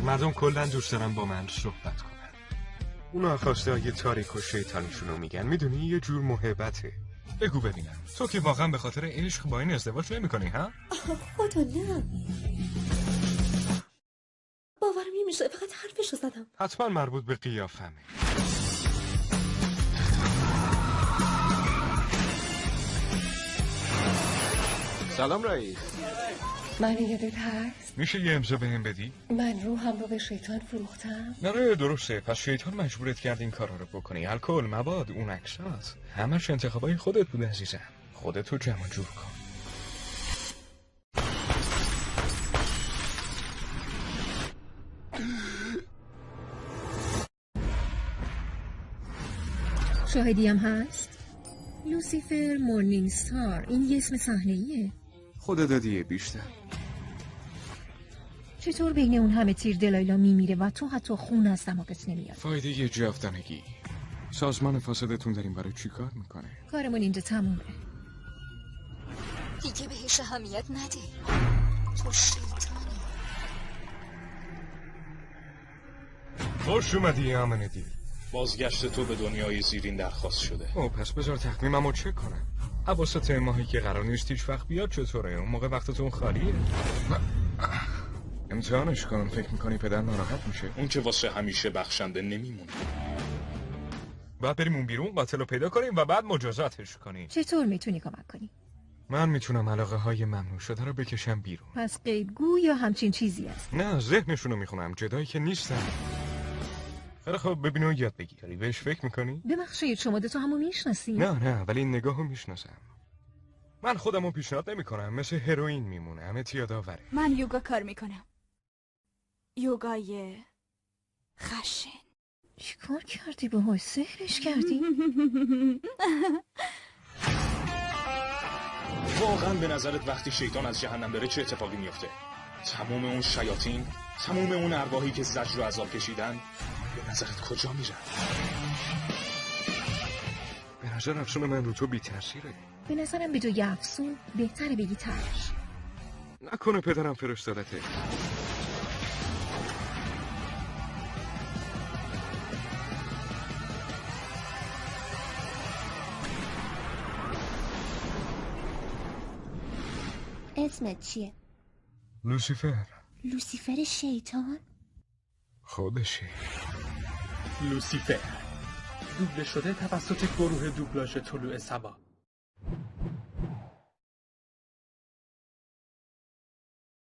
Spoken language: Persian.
مردم کلن دوست دارن با من صحبت کنن. اونا خواسته های تاریک و شیطانیشونو میگن. میدونی یه جور محبته. بگو ببینم تو که واقعا به خاطر عشق با این ازدواج نمی‌کنی ها؟ خدا نه، باورم نمیشه، فقط حرفشو زدم. حتما مربوط به قیافمه. سلام رئیس. من یادت هست؟ میشه یه امضا بهم بدی؟ من روحم رو به شیطان فروختم. نه درسته، پس شیطان مجبورت کرد این کارا رو بکنی. الکل، مواد، اون عکسات، همش انتخابای خودت بود عزیزم. خودتو جمع جور کن. شاهدی هم هست؟ لوسیفر مورنینگ ستار، این یه اسم صحنه‌ایه. خدا دادیه بیشتر. چطور بین اون همه تیر دلایلا میمیره و تو حتی خون از دماغت نمیاد؟ فایده یه جفتنگی. سازمان فاسدتون داریم برای چی کار میکنه؟ کارمون اینجا تمومه. دیگه بهش اهمیت نده، تو شیطانی. خوش اومدی آمندی. بازگشت تو به دنیای زیرین درخواست شده. پس بذار تخمیممو چک کنم. اواسط ماهی که قرار نیست هیچ وقت بیاد چطوره؟ اون موقع وقتتون خالیه. امتحانش کن. فکر میکنی پدر ناراحت میشه؟ اون که واسه همیشه بخشنده نمیمونه. بعد بریم اون بیرون قاتل رو پیدا کنیم و بعد مجازاتش کنیم. چطور میتونی کمک کنی؟ من میتونم علاقه های ممنوع شده رو بکشم بیرون. پس غیبگو یا همچین چیزی است؟ نه، ذهنشونو میخونم. جدایی که نیستم. خیلی خب، ببین و یاد بگیری. بهش فکر میکنی؟ ببخشید شما دوتا همو میشناسی؟ نه ولی این نگاهو میشناسم. من خودمو پیشنهاد نمیکنم. مثل هروئین میمونه. همه یادآوره. من یوگا کار میکنم، یوگای خشن. چیکار کردی باهاش؟ سحرش کردی؟ واقعا به نظرت وقتی شیطان از جهنم بره چه اتفاقی میفته؟ تموم اون شیاطین، تموم اون ارواحی که زجر و عذاب کشیدن، به نظرت کجا میرن؟ به نظر افسون من رو تو بی تاثیره. به نظرم به جای افسون بهتره بگی ترش. نکنه پدرم فرستادته. اسمت چیه؟ لوسیفر. لوسیفر شیطان؟ خودشه. لوسیفر دوبله شده توسط گروه دوبلاژ طلوع سبا.